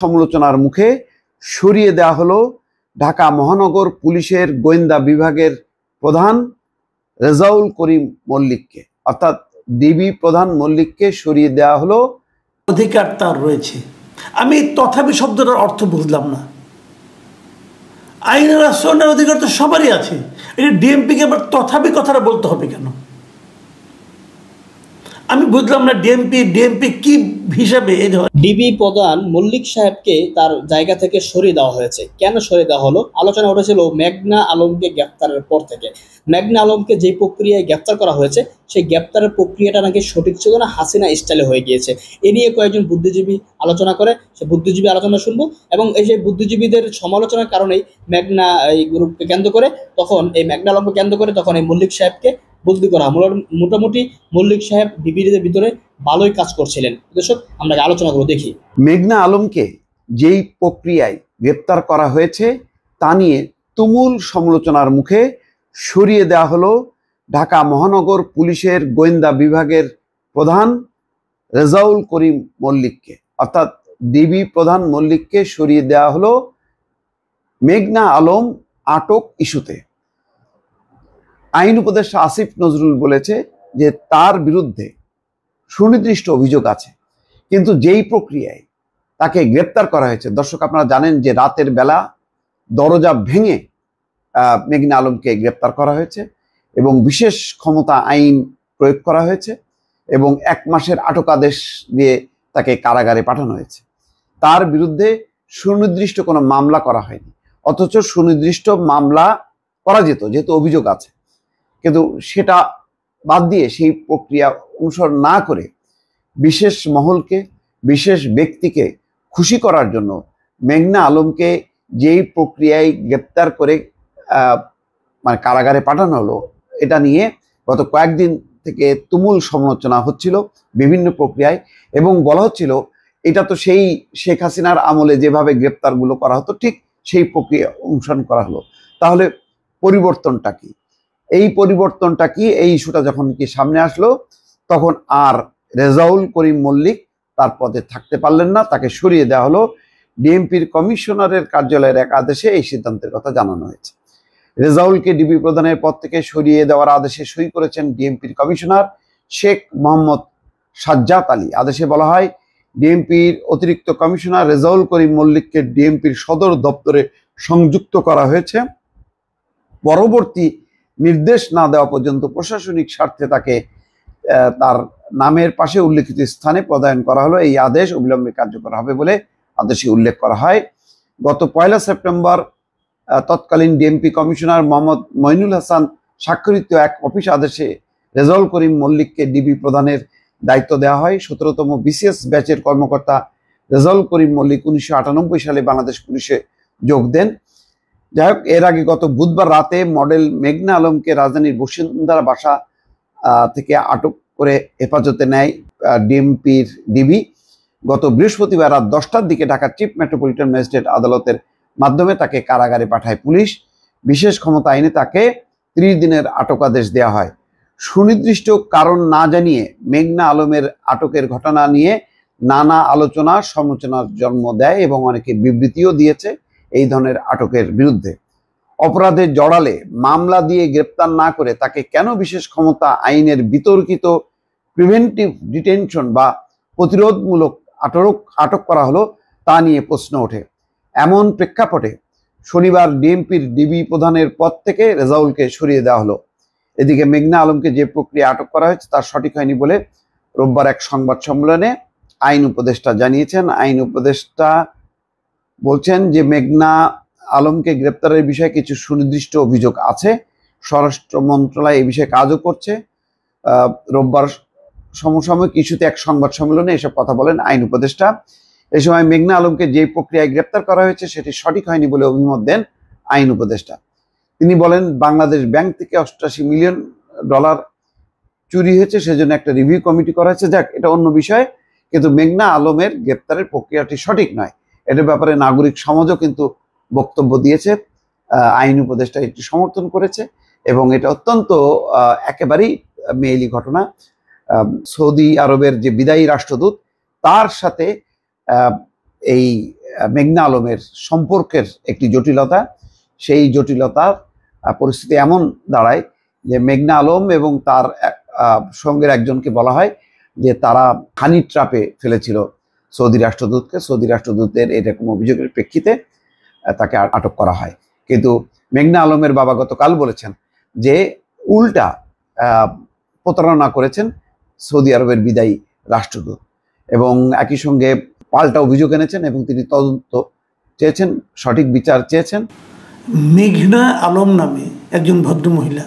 সমালোচনার মুখে সরিয়ে দেওয়া হলো ঢাকা মহানগর পুলিশের গোয়েন্দা বিভাগের প্রধান রেজাউল করিম মল্লিককে, অর্থাৎ ডিবি প্রধান মল্লিককে সরিয়ে দেওয়া হলো। অধিকার তার রয়েছে। আমি তথাপি শব্দটার অর্থ বুঝলাম না। আইনের আশ্রয়ের অধিকার তো সবারই আছে, এটা ডিএমপিকে আবার তথাপি কথাটা বলতে হবে কেন? আমি বুঝলাম না ডিএমপি কি হিসাবে এই ধরনের। ডিবি প্রধান মল্লিক সাহেবকে তার জায়গা থেকে সরিয়ে দেওয়া হয়েছে। কেন সরিয়ে দেওয়া হলো? আলোচনা উঠেছিল মেঘনা আলমকে গ্রেপ্তারের পর থেকে। মেঘনা আলমকে যে প্রক্রিয়ায় গ্রেপ্তার করা হয়েছে সেই গ্রেপ্তারের প্রক্রিয়াটা নাকি সঠিক ছিল না, হাসিনা স্টাইলে হয়ে গিয়েছে। এ নিয়ে কয়েকজন বুদ্ধিজীবী আলোচনা করে, সে বুদ্ধিজীবী আলোচনা শুনবো এবং এই যে বুদ্ধিজীবীদের সমালোচনার কারণেই মেঘনা এই গ্রুপকে কেন্দ্র করে তখন এই মেঘনা আলমকে কেন্দ্র করে তখন এই মল্লিক সাহেবকে বদলি করা। মোটামুটি মল্লিক সাহেব ডিবির ভিতরে ভালোই কাজ করছিলেন। দর্শক, আমরা আলোচনা করে দেখি। মেঘনা আলমকে যেই প্রক্রিয়ায় গ্রেপ্তার করা হয়েছে তা নিয়ে তুমুল সমালোচনার মুখে সরিয়ে দেওয়া হলো ঢাকা মহানগর পুলিশের গোয়েন্দা বিভাগের প্রধান রেজাউল করিম মল্লিককে, অর্থাৎ ডিবি প্রধান মল্লিককে সরিয়ে দেওয়া হলো মেঘনা আলম আটক ইস্যুতে। আইন উপদেষ্টা আসিফ নজরুল বলেছে যে তার বিরুদ্ধে সুনির্দিষ্ট অভিযোগ আছে, কিন্তু যেই প্রক্রিয়ায় তাকে গ্রেপ্তার করা হয়েছে, দর্শক আপনারা জানেন যে রাতের বেলা দরজা ভেঙে মেঘনা আলমকে গ্রেপ্তার করা হয়েছে এবং বিশেষ ক্ষমতা আইন প্রয়োগ করা হয়েছে এবং 1 মাসের আটকাদেশ দিয়ে তাকে কারাগারে পাঠানো হয়েছে। তার বিরুদ্ধে সুনির্দিষ্ট কোনো মামলা করা হয়নি, অথচ সুনির্দিষ্ট মামলা করা যেত যেহেতু অভিযোগ আছে, কিন্তু সেটা বাদ দিয়ে সেই প্রক্রিয়া অনুসরণ না করে বিশেষ মহলকে, বিশেষ ব্যক্তিকে খুশি করার জন্য মেঘনা আলমকে যেই প্রক্রিয়ায় গ্রেপ্তার করে মানে কারাগারে পাঠানো হলো, এটা নিয়ে গত কয়েকদিন থেকে তুমুল সমালোচনা হচ্ছিল বিভিন্ন প্রক্রিয়ায় এবং বলা হচ্ছিল এটা তো সেই শেখ হাসিনার আমলে যেভাবে গ্রেপ্তারগুলো করা হতো ঠিক সেই প্রক্রিয়া অনুসরণ করা হলো। তাহলে পরিবর্তনটা কি? এই পরিবর্তনটা কি? এই ইস্যুটা যখন কি সামনে আসলো তখন আর রেজাউল করিম মল্লিক তার পদে থাকতে পারলেন না, তাকে সরিয়ে দেওয়া হলো। ডিএমপির কমিশনারের কার্যালয়ের এক আদেশে এই সিদ্ধান্তের কথা জানানো হয়েছে। রেজাউলকে ডিবি প্রধানের পদ থেকে সরিয়ে দেওয়ার আদেশে সই করেছেন ডিএমপির কমিশনার শেখ মোহাম্মদ সাজ্জাদ আলী। আদেশে বলা হয়, ডিএমপির অতিরিক্ত কমিশনার রেজাউল করিম মল্লিককে ডিএমপির সদর দপ্তরে সংযুক্ত করা হয়েছে। পরবর্তী নির্দেশ না দেওয়া পর্যন্ত প্রশাসনিক স্বার্থে তাকে তার নামের পাশে উল্লেখিত স্থানে পদায়ন করা হলো। এই আদেশ অবিলম্বে কার্যকর হবে বলে আদেশে উল্লেখ করা হয়। গত 1 সেপ্টেম্বর তৎকালীন ডিএমপি কমিশনার মোহাম্মদ মইনুল হাসান স্বাক্ষরিত এক অফিস আদেশে রেজাউল করিম মল্লিককে ডিবি প্রধানের দায়িত্ব দেওয়া হয়। 17তম বিসিএস ব্যাচের কর্মকর্তা রেজাউল করিম মল্লিক 1998 সালে বাংলাদেশ পুলিশে যোগ দেন। যাই হোক, এর আগে গত বুধবার রাতে মডেল মেঘনা আলমকে রাজধানীর বসুন্ধরা বাসা থেকে আটক করে হেফাজতে নেয় ডিএমপির ডিবি। গত বৃহস্পতিবার রাত 10টার দিকে ঢাকার চিফ মেট্রোপলিটন ম্যাজিস্ট্রেট আদালতের মাধ্যমে তাকে কারাগারে পাঠায় পুলিশ। বিশেষ ক্ষমতা আইনে তাকে 30 দিনের আটকাদেশ দেওয়া হয়। সুনির্দিষ্ট কারণ না জানিয়ে মেঘনা আলমের আটকের ঘটনা নিয়ে নানা আলোচনা সমালোচনার জন্ম দেয় এবং অনেকে বিবৃতিও দিয়েছে এই ধরনের আটকের বিরুদ্ধে। অপরাধে জড়ালে মামলা দিয়ে গ্রেপ্তার না করে তাকে কেন বিশেষ ক্ষমতা আইনের বিতর্কিত প্রিভেন্টিভ ডিটেনশন বা প্রতিরোধমূলক আটক করা হলো তা নিয়ে প্রশ্ন ওঠে। এমন প্রেক্ষাপটে শনিবার ডিএমপির ডিবি প্রধানের পদ থেকে রেজাউলকে সরিয়ে দেওয়া হলো। এদিকে মেঘনা আলমকে যে প্রক্রিয়া আটক করা হয়েছে তার সঠিক হয়নি বলে রোববার এক সংবাদ সম্মেলনে আইন উপদেষ্টা জানিয়েছেন। আইন উপদেষ্টা বলছেন যে মেঘনা আলমকে গ্রেপ্তারের বিষয়ে কিছু সুনির্দিষ্ট অভিযোগ আছে, স্বরাষ্ট্র মন্ত্রণালয় এই বিষয়ে কাজও করছে। রোববার সমসাময়িক ইস্যুতে এক সংবাদ সম্মেলনে এসব কথা বলেন আইন উপদেষ্টা। এই সময় মেঘনা আলমকে যে প্রক্রিয়ায় গ্রেপ্তার করা হয়েছে সেটি সঠিক হয়নি বলে অভিমত দেন আইন উপদেষ্টা। তিনি বলেন, বাংলাদেশ ব্যাংক থেকে $88 মিলিয়ন চুরি হয়েছে, সেজন্য একটা রিভিউ কমিটি করা হয়েছে। যাক, এটা অন্য বিষয়, কিন্তু মেঘনা আলমের গ্রেপ্তারের প্রক্রিয়াটি সঠিক নয়। এটার ব্যাপারে নাগরিক সমাজও কিন্তু বক্তব্য দিয়েছে, আইন উপদেষ্টা এটি সমর্থন করেছে এবং এটা অত্যন্ত একেবারেই মেইলি ঘটনা। সৌদি আরবের যে বিদায়ী রাষ্ট্রদূত তার সাথে এই মেঘনা আলমের সম্পর্কের একটি জটিলতা, সেই জটিলতার পরিস্থিতি এমন দাঁড়ায় যে মেঘনা আলম এবং তার সঙ্গের একজনকে বলা হয় যে তারা হানি ট্র্যাপে ফেলেছিল সৌদি রাষ্ট্রদূতকে। সৌদি রাষ্ট্রদূতের এরকম অভিযোগের প্রেক্ষিতে তাকে আটক করা হয়। কিন্তু মেঘনা আলমের বাবা গতকাল বলেছেন যে উল্টা প্রতারণা করেছেন সৌদি আরবের বিদায়ী রাষ্ট্রদূত, এবং একই সঙ্গে পাল্টা অভিযোগ এনেছেন এবং তিনি তদন্ত চেয়েছেন, সঠিক বিচার চেয়েছেন। মেঘনা আলম নামে একজন ভদ্রমহিলা,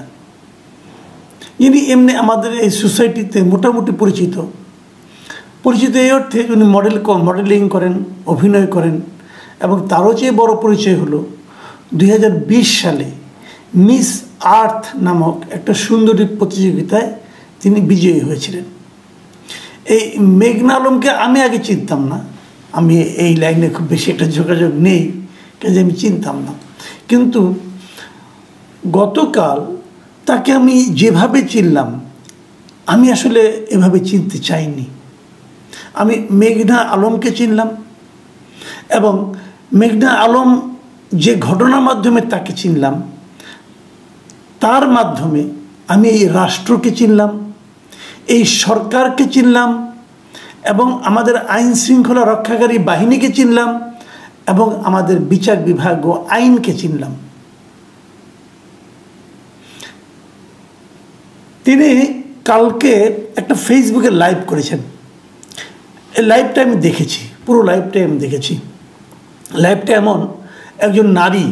যিনি এমনি আমাদের এই সোসাইটিতে মোটামুটি পরিচিত এই অর্থে উনি মডেলিং করেন, অভিনয় করেন, এবং তারও চেয়ে বড় পরিচয় হলো 2020 সালে মিস আর্থ নামক একটা সুন্দরী প্রতিযোগিতায় তিনি বিজয়ী হয়েছিলেন। এই মেঘনা আলমকে আমি আগে চিনতাম না, আমি এই লাইনে খুব বেশি একটা যোগাযোগ নেই, কাজে আমি চিনতাম না। কিন্তু গতকাল তাকে আমি যেভাবে চিনলাম, আমি আসলে এভাবে চিনতে চাইনি। আমি মেঘনা আলমকে চিনলাম, এবং মেঘনা আলম যে ঘটনার মাধ্যমে তাকে চিনলাম, তার মাধ্যমে আমি এই রাষ্ট্রকে চিনলাম, এই সরকারকে চিনলাম, এবং আমাদের আইন শৃঙ্খলা রক্ষাকারী বাহিনীকে চিনলাম, এবং আমাদের বিচার বিভাগ ও আইনকে চিনলাম। তিনি কালকে একটা ফেসবুকে লাইভ করেছেন। এই লাইভটা আমি দেখেছি, পুরো লাইভটাই আমি দেখেছি। লাইভটা এমন, একজন নারী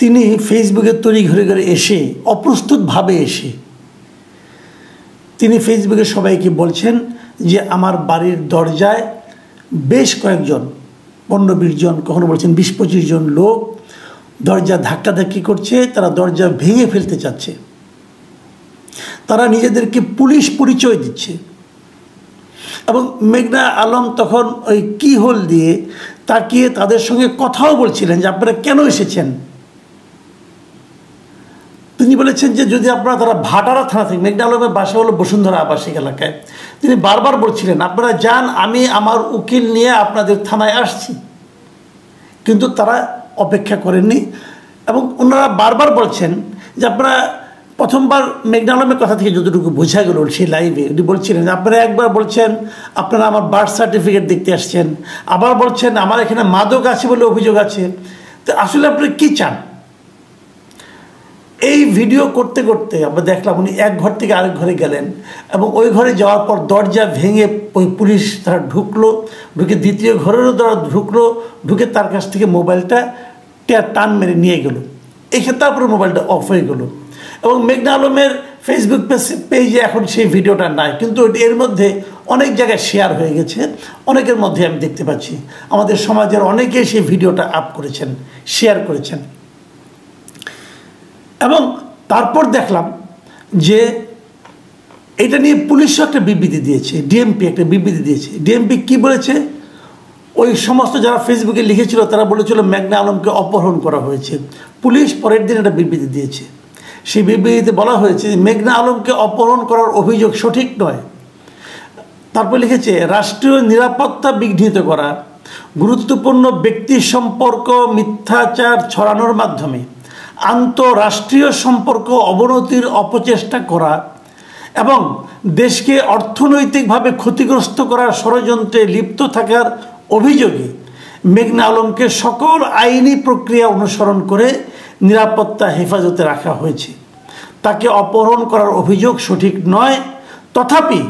তিনি ফেসবুকের তৈরি ঘরে ঘরে এসে, অপ্রস্তুতভাবে এসে তিনি ফেসবুকে সবাইকে বলছেন যে আমার বাড়ির দরজায় বেশ কয়েকজন, 15-20 জন, কখনো বলছেন 20-25 জন লোক দরজা ধাক্কাধাক্কি করছে, তারা দরজা ভেঙে ফেলতে চাচ্ছে, তারা নিজেদেরকে পুলিশ পরিচয় দিচ্ছে। এবং মেঘনা আলম তখন ওই কি হোল দিয়ে তাকিয়ে তাদের সঙ্গে কথাও বলছিলেন যে আপনারা কেন এসেছেন। তিনি বলেছেন যে যদি আপনারা, তারা ভাটারা থানা থেকে, মেঘনা আলমের বাসা হলো বসুন্ধরা আবাসিক এলাকায়, তিনি বারবার বলছিলেন আপনারা যান, আমি আমার উকিল নিয়ে আপনাদের থানায় আসছি। কিন্তু তারা অপেক্ষা করেননি, এবং ওনারা বারবার বলছেন যে আপনারা, প্রথমবার মেঘনা আলমের কথা থেকে যতটুকু বোঝা গেল সেই লাইভে, উনি বলছিলেন আপনারা একবার বলছেন আপনারা আমার বার্থ সার্টিফিকেট দেখতে আসছেন, আবার বলছেন আমার এখানে মাদক আছে বলে অভিযোগ আছে। তো আসলে আপনারা কী চান? এই ভিডিও করতে করতে আমরা দেখলাম উনি এক ঘর থেকে আরেক ঘরে গেলেন, এবং ওই ঘরে যাওয়ার পর দরজা ভেঙে ওই পুলিশ তারা ঢুকলো, ঢুকে দ্বিতীয় ঘরেরও ঢুকলো, ঢুকে তার কাছ থেকে মোবাইলটা টান মেরে নিয়ে গেল। এখানে তারপরে মোবাইলটা অফ হয়ে গেল, এবং মেঘনা আলমের ফেসবুক পেজে এখন সেই ভিডিওটা নাই, কিন্তু এর মধ্যে অনেক জায়গায় শেয়ার হয়ে গেছে, অনেকের মধ্যে আমি দেখতে পাচ্ছি। আমাদের সমাজের অনেকেই সেই ভিডিওটা আপ করেছেন, শেয়ার করেছেন। এবং তারপর দেখলাম যে এটা নিয়ে পুলিশও একটা বিবৃতি দিয়েছে, ডিএমপি একটা বিবৃতি দিয়েছে। ডিএমপি কি বলেছে? ওই সমস্ত যারা ফেসবুকে লিখেছিল তারা বলেছিল মেঘনা আলমকে অপহরণ করা হয়েছে। পুলিশ পরের দিন একটা বিবৃতি দিয়েছে, সেই বিবৃতিতে বলা হয়েছে মেঘনা আলমকে অপহরণ করার অভিযোগ সঠিক নয়। তারপর লিখেছে রাষ্ট্রীয় নিরাপত্তা বিঘ্নিত করা, গুরুত্বপূর্ণ ব্যক্তি সম্পর্ক মিথ্যাচার ছড়ানোর মাধ্যমে আন্তঃরাষ্ট্রীয় সম্পর্ক অবনতির অপচেষ্টা করা এবং দেশকে অর্থনৈতিকভাবে ক্ষতিগ্রস্ত করার ষড়যন্ত্রে লিপ্ত থাকার অভিযোগে মেঘনা আলমকে সকল আইনি প্রক্রিয়া অনুসরণ করে নিরাপত্তা হেফাজতে রাখা হয়েছে। তাকে অপহরণ করার অভিযোগ সঠিক নয়, তথাপি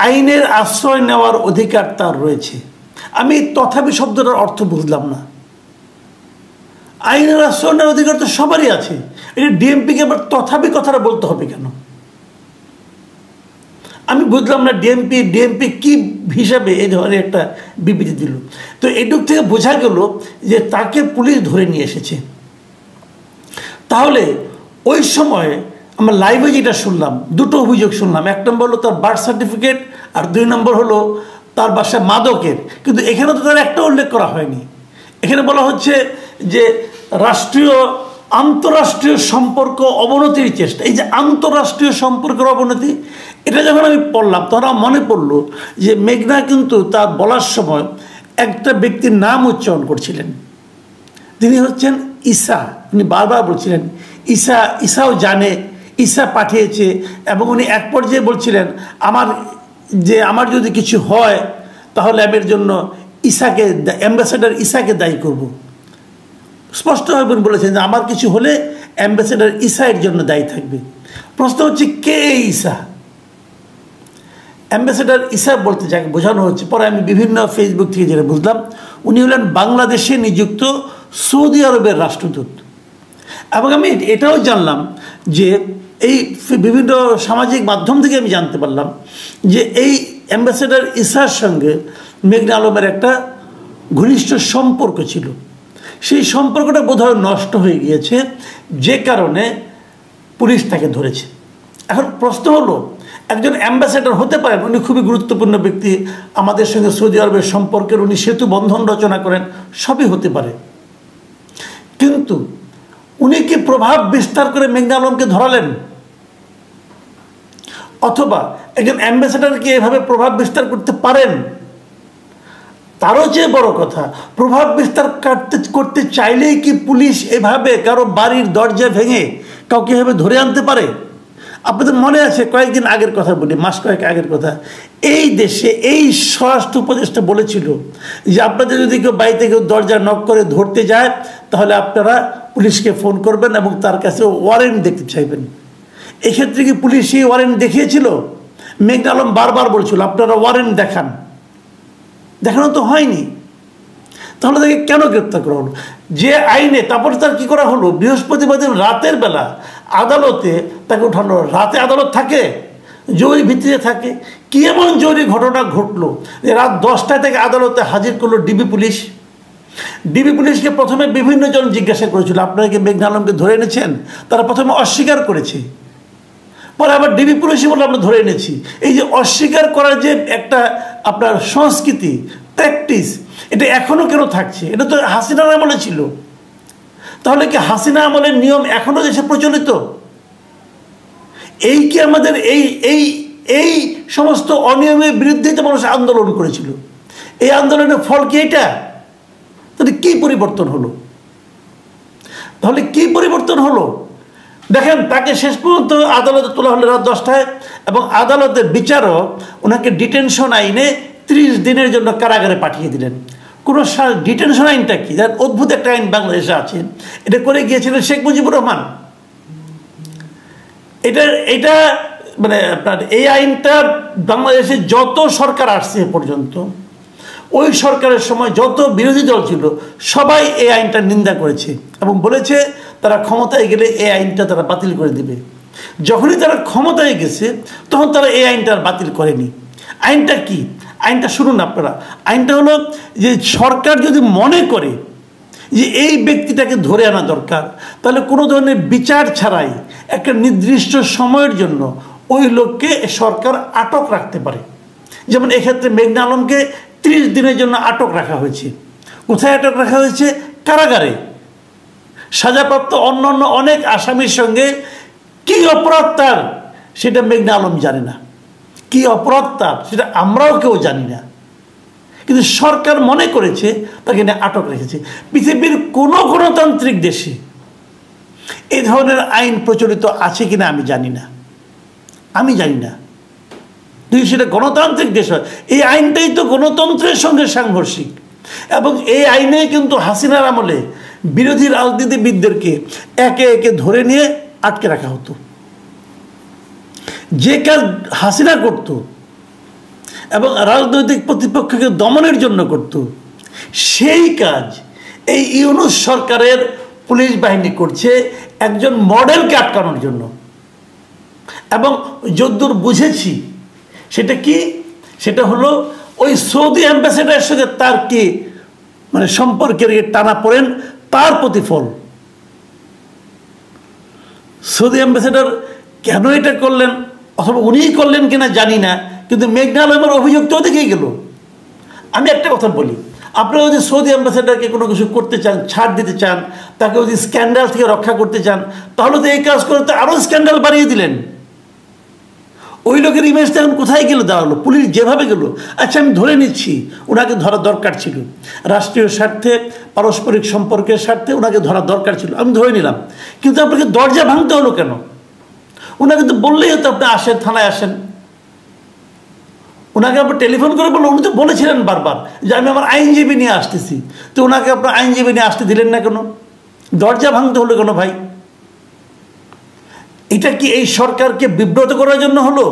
আইনের আশ্রয় নেওয়ার অধিকার তার রয়েছে। আমি তথাপি শব্দটার অর্থ বুঝলাম না। আইনের আশ্রয় নেওয়ার অধিকার তো সবারই আছে, এটা ডিএমপিকে আবার তথাপি কথাটা বলতে হবে কেন? আমি বুঝলাম না ডিএমপি কি হিসাবে এই ধরনের একটা বিবৃতি দিল। তো এটুক থেকে বোঝা গেল যে তাকে পুলিশ ধরে নিয়ে এসেছে। তাহলে ওই সময় আমরা লাইভে যেটা শুনলাম, দুটো অভিযোগ শুনলাম। এক নম্বর হলো তার বার্থ সার্টিফিকেট, আর 2 নম্বর হলো তার বাসায় মাদকের। কিন্তু এখানে তো তার একটা উল্লেখ করা হয়নি। এখানে বলা হচ্ছে যে আন্তঃরাষ্ট্রীয় সম্পর্ক অবনতির চেষ্টা। এই যে আন্তঃরাষ্ট্রীয় সম্পর্কের অবনতি, এটা যখন আমি পড়লাম তখন মনে পড়লো যে মেঘনা কিন্তু তার বলার সময় একটা ব্যক্তির নাম উচ্চারণ করছিলেন, তিনি হচ্ছেন ঈসা। উনি বারবার বলছিলেন ঈসাও জানে, ঈসা পাঠিয়েছে, এবং উনি এক পর্যায়ে বলছিলেন আমার যদি কিছু হয় তাহলে আমি এর জন্য ঈসাকে, অ্যাম্বাসেডার ঈসাকে দায়ী করব। স্পষ্টভাবে বলেছেন যে আমার কিছু হলে অ্যাম্বাসেডার ঈসা এর জন্য দায়ী থাকবে। প্রশ্ন হচ্ছে কে এই ঈসা? অ্যাম্বাসেডার ঈসা বলতে যাকে বোঝানো হচ্ছে, পরে আমি বিভিন্ন ফেসবুক থেকে যেটা বুঝলাম, উনি হলেন বাংলাদেশে নিযুক্ত সৌদি আরবের রাষ্ট্রদূত। এবং আমি এটাও জানলাম যে এই বিভিন্ন সামাজিক মাধ্যম থেকে আমি জানতে পারলাম যে এই অ্যাম্বাসেডার ঈসার সঙ্গে মেঘনা আলমের একটা ঘনিষ্ঠ সম্পর্ক ছিল। সেই সম্পর্কটা বোধহয় নষ্ট হয়ে গিয়েছে, যে কারণে পুলিশ তাকে ধরেছে। এখন প্রশ্ন হলো, একজন অ্যাম্বাসেডর হতে পারেন, উনি খুবই গুরুত্বপূর্ণ ব্যক্তি, আমাদের সঙ্গে সৌদি আরবের সম্পর্কের উনি সেতু বন্ধন রচনা করেন, সবই হতে পারে, কিন্তু উনি কি প্রভাব বিস্তার করে মেঘনা আলমকে ধরালেন? অথবা একজন অ্যাম্বাসেডর কি এভাবে প্রভাব বিস্তার করতে পারেন? তারও চেয়ে বড় কথা, প্রভাব বিস্তার করতে চাইলেই কি পুলিশ এভাবে কারো বাড়ির দরজা ভেঙে কাউকে এভাবে ধরে আনতে পারে? আপনাদের মনে আছে, কয়েকদিন আগের কথা বলি, মাস কয়েক আগের কথা, এই দেশে এই স্বরাষ্ট্র উপদেষ্টা বলেছিল যে আপনাদের যদি কেউ বাড়িতে কেউ দরজা নক করে ধরতে যায় তাহলে আপনারা পুলিশকে ফোন করবেন এবং তার কাছে ওয়ারেন্ট দেখতে চাইবেন। এক্ষেত্রে কি পুলিশ এই ওয়ারেন্ট দেখিয়েছিল? মেঘনা আলম বারবার বলছিল আপনারা ওয়ারেন্ট দেখান, দেখানো তো হয়নি। তাহলে তাকে কেন গ্রেপ্তার করা হলো? যে আইনে, তারপর তার কি করা হলো, বৃহস্পতিবার দিন রাতের বেলা আদালতে তাকে উঠানো। রাতে আদালত থাকে, জরুরি ভিত্তিতে থাকে। কি এমন জরুরি ঘটনা ঘটলো যে রাত 10টায় থেকে আদালতে হাজির করলো ডিবি পুলিশ? ডিবি পুলিশকে প্রথমে বিভিন্ন জন জিজ্ঞাসা করেছিল আপনারা কি মেঘনা আলমকে ধরে এনেছেন? তারা প্রথমে অস্বীকার করেছে, পরে আবার ডিবি পুলিশই বলে আমরা ধরে এনেছি। এই যে অস্বীকার করার যে একটা আপনার সংস্কৃতি, প্র্যাকটিস, এটা এখনো কেন থাকছে? এটা তো হাসিনার আমলে ছিল। তাহলে কি হাসিনা আমলের নিয়ম এখনো দেশে প্রচলিত? এই কি আমাদের এই সমস্ত অনিয়মের বিরুদ্ধে তো মানুষ আন্দোলন করেছিল, এই আন্দোলনের ফল কি এটা? তাহলে কি পরিবর্তন হলো? তাহলে কি পরিবর্তন হলো? দেখেন, তাকে শেষ পর্যন্ত আদালতে তোলা হলো রাত 10টায়, এবং আদালতের বিচারক ওনাকে ডিটেনশন আইনে 30 দিনের জন্য কারাগারে পাঠিয়ে দিলেন। কোনো ডিটেনশন আইনটা কি? যার অদ্ভুত একটা আইন বাংলাদেশে আছে, এটা করে গিয়েছিলেন শেখ মুজিবুর রহমান। এটা মানে আপনার এই আইনটা বাংলাদেশে যত সরকার আসছে এ পর্যন্ত, ওই সরকারের সময় যত বিরোধী দল ছিল সবাই এই আইনটা নিন্দা করেছে এবং বলেছে তারা ক্ষমতায় গেলে এই আইনটা তারা বাতিল করে দেবে। যখনই তারা ক্ষমতায় গেছে তখন তারা এই আইনটা আর বাতিল করেনি। আইনটা কি? আইনটা শুনুন আপনারা। আইনটা হলো যে সরকার যদি মনে করে যে এই ব্যক্তিটাকে ধরে আনা দরকার, তাহলে কোনো ধরনের বিচার ছাড়াই একটা নির্দিষ্ট সময়ের জন্য ওই লোককে সরকার আটক রাখতে পারে। যেমন এক্ষেত্রে মেঘনা আলমকে 30 দিনের জন্য আটক রাখা হয়েছে। কোথায় আটক রাখা হয়েছে? কারাগারে। সাজাপ্রাপ্ত অন্যান্য অনেক আসামির সঙ্গে কি অপরাধ তার সেটা মেঘনা আলম জানে না, কি অপরাধ তার সেটা আমরাও কেউ জানি না, কিন্তু সরকার মনে করেছে তাকে নিয়ে আটক রেখেছে। পৃথিবীর কোনো গণতান্ত্রিক দেশে এই ধরনের আইন প্রচলিত আছে কিনা আমি জানি না, যদি সেটা গণতান্ত্রিক দেশ হয়। এই আইনটাই তো গণতন্ত্রের সঙ্গে সাংঘর্ষিক, এবং এই আইনে কিন্তু হাসিনার আমলে বিরোধী রাজনীতিবিদদেরকে একে একে ধরে নিয়ে আটকে রাখা হতো। যে কাজ হাসিনা করত এবং রাজনৈতিক প্রতিপক্ষকে দমনের জন্য করত, সেই কাজ এই ইউনূস সরকারের পুলিশ বাহিনী করছে একজন মডেলকে আটকানোর জন্য। এবং যদ্দূর বুঝেছি সেটা কি, সেটা হলো ওই সৌদি অ্যাম্বাসেডারের সঙ্গে তার কি মানে সম্পর্কের টানা পড়েন, তার প্রতিফল। সৌদি অ্যাম্বাসেডর কেন এটা করলেন, অথবা উনিই করলেন কিনা জানি না, কিন্তু মেঘনা আলমের অভিযোগ তো দেখেই গেল। আমি একটা কথা বলি, আপনারা যদি সৌদি অ্যাম্বাসেডারকে কোনো কিছু করতে চান, ছাড় দিতে চান, তাকে যদি স্ক্যান্ডাল থেকে রক্ষা করতে চান, তাহলে তো এই কাজ করতে আরও স্ক্যান্ডাল বাড়িয়ে দিলেন। ওই লোকের ইমেজটা এখন কোথায় গেল দাঁড়ালো? পুলিশ যেভাবে গেল, আচ্ছা আমি ধরে নিচ্ছি ওনাকে ধরা দরকার ছিল, রাষ্ট্রীয় স্বার্থে, পারস্পরিক সম্পর্কের স্বার্থে ওনাকে ধরা দরকার ছিল, আমি ধরে নিলাম। কিন্তু আপনাকে দরজা ভাঙতে হলো কেন? ওনাকে তো বললেই হতো আপনি আসেন, থানায় আসেন। ওনাকে আপনার টেলিফোন করে বললো, উনি তো বলেছিলেন বারবার যে আমি আমার আইনজীবী নিয়ে আসতেছি, তো ওনাকে আপনার আইনজীবী নিয়ে আসতে দিলেন না কেন? দরজা ভাঙতে হলো কেন ভাই? এটা কি এই সরকারকে বিব্রত করার জন্য হলো,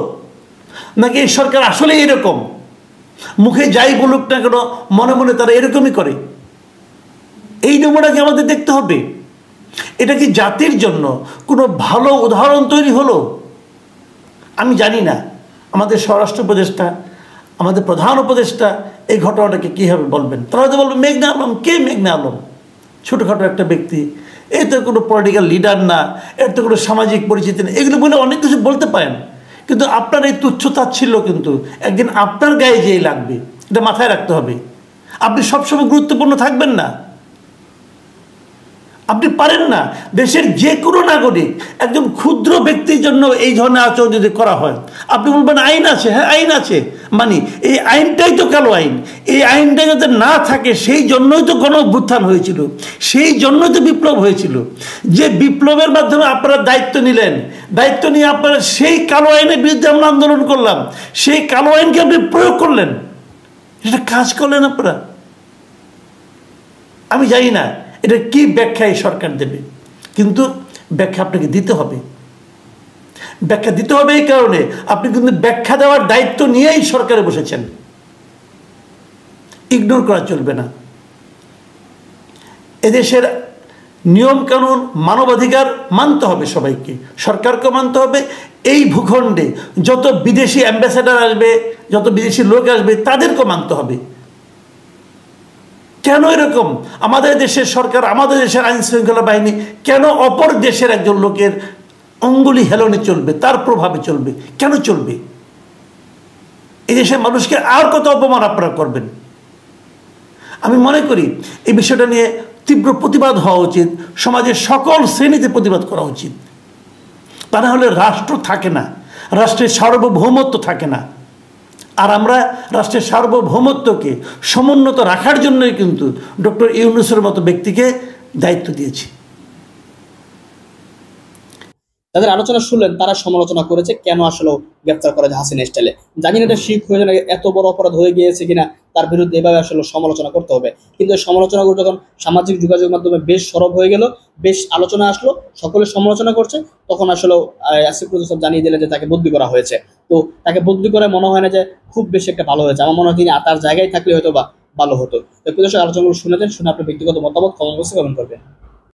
নাকি এই সরকার আসলে এরকম? মুখে যাই বলুক না কেন, মনে মনে তারা এরকমই করে। এই নমুনাকে আমাদের দেখতে হবে। এটা কি জাতির জন্য কোনো ভালো উদাহরণ তৈরি হলো? আমি জানি না আমাদের স্বরাষ্ট্র উপদেষ্টা, আমাদের প্রধান উপদেষ্টা এই ঘটনাটাকে কীভাবে বলবেন। তারা হয়তো বলবেন মেঘনা আলম, কে মেঘনা আলম? ছোটোখাটো একটা ব্যক্তি, এ তো কোনো পলিটিক্যাল লিডার না, এর তো কোনো সামাজিক পরিচিতি নেই, এগুলো বলে অনেক কিছু বলতে পারেন। কিন্তু আপনার এই তুচ্ছতাচ্ছিল্য কিন্তু একদিন আপনার গায়ে যেই লাগবে, এটা মাথায় রাখতে হবে। আপনি সবসময় গুরুত্বপূর্ণ থাকবেন না, আপনি পারেন না। দেশের যে কোনো নাগরিক, একজন ক্ষুদ্র ব্যক্তির জন্য এই ধরনের আচরণ যদি করা হয়, আপনি বলবেন আইন আছে, হ্যাঁ আইন আছে, মানে এই আইনটাই তো কালো আইন। এই আইনটা যাতে না থাকে সেই জন্যই তো গণ অভ্যুত্থান হয়েছিল, সেই জন্যই তো বিপ্লব হয়েছিল। যে বিপ্লবের মাধ্যমে আপনারা দায়িত্ব নিলেন, দায়িত্ব নিয়ে আপনারা সেই কালো আইনের বিরুদ্ধে আমরা আন্দোলন করলাম, সেই কালো আইনকে আপনি প্রয়োগ করলেন, এটা কাজ করলেন আপনারা। আমি জানি না এটা কি ব্যাখ্যা এই সরকার দেবে, কিন্তু ব্যাখ্যা আপনাকে দিতে হবে। ব্যাখ্যা দিতে হবে এই কারণে আপনি কিন্তু ব্যাখ্যা দেওয়ার দায়িত্ব নিয়েই সরকারে বসেছেন, ইগনোর করা চলবে না। এদেশের নিয়ম কানুন, মানবাধিকার মানতে হবে সবাইকে, সরকারকে মানতে হবে। এই ভূখণ্ডে যত বিদেশি অ্যাম্বাসেডার আসবে, যত বিদেশি লোক আসবে, তাদেরকে মানতে হবে। কেন এরকম? আমাদের দেশের সরকার, আমাদের দেশের আইন শৃঙ্খলা বাহিনী কেন অপর দেশের একজন লোকের অঙ্গুলি হেলনে চলবে, তার প্রভাবে চলবে? কেন চলবে? এই দেশের মানুষকে আর কত অপমান আপনারা করবেন? আমি মনে করি এই বিষয়টা নিয়ে তীব্র প্রতিবাদ হওয়া উচিত, সমাজের সকল শ্রেণীতে প্রতিবাদ করা উচিত। তা না হলে রাষ্ট্র থাকে না, রাষ্ট্রের সার্বভৌমত্ব থাকে না। আর আমরা রাষ্ট্রের সার্বভৌমত্বকে সমুন্নত রাখার জন্যই কিন্তু ডক্টর ইউনূসের মতো ব্যক্তিকে দায়িত্ব দিয়েছি। তাদের আলোচনা শুনলেন, তারা সমালোচনা করেছে কেন আসলে গ্রেফতার করা যায় হাসিনা স্টাইলে। জানি না এটা শিখ হয়ে যায়, এত বড় অপরাধ হয়ে গিয়েছে কিনা তার বিরুদ্ধে এভাবে আসলে সমালোচনা করতে হবে। কিন্তু এই সমালোচনাগুলো যখন সামাজিক যোগাযোগ মাধ্যমে বেশ সরব হয়ে গেল, বেশ আলোচনা আসলো, সকলে সমালোচনা করছে, তখন আসলে আসিফ নজরুল সাহেব জানিয়ে দিলেন যে তাকে বদলি করা হয়েছে। তো তাকে বদলি করে মনে হয় না যে খুব বেশি একটা ভালো হয়েছে। আমার মনে হয় তিনি তার জায়গায় থাকলে হয়তো বা ভালো হতো। তো আলোচনাগুলো শুনেছেন, শুনে আপনার ব্যক্তিগত মতামত কমেন্ট বক্সে কমেন্ট করবেন।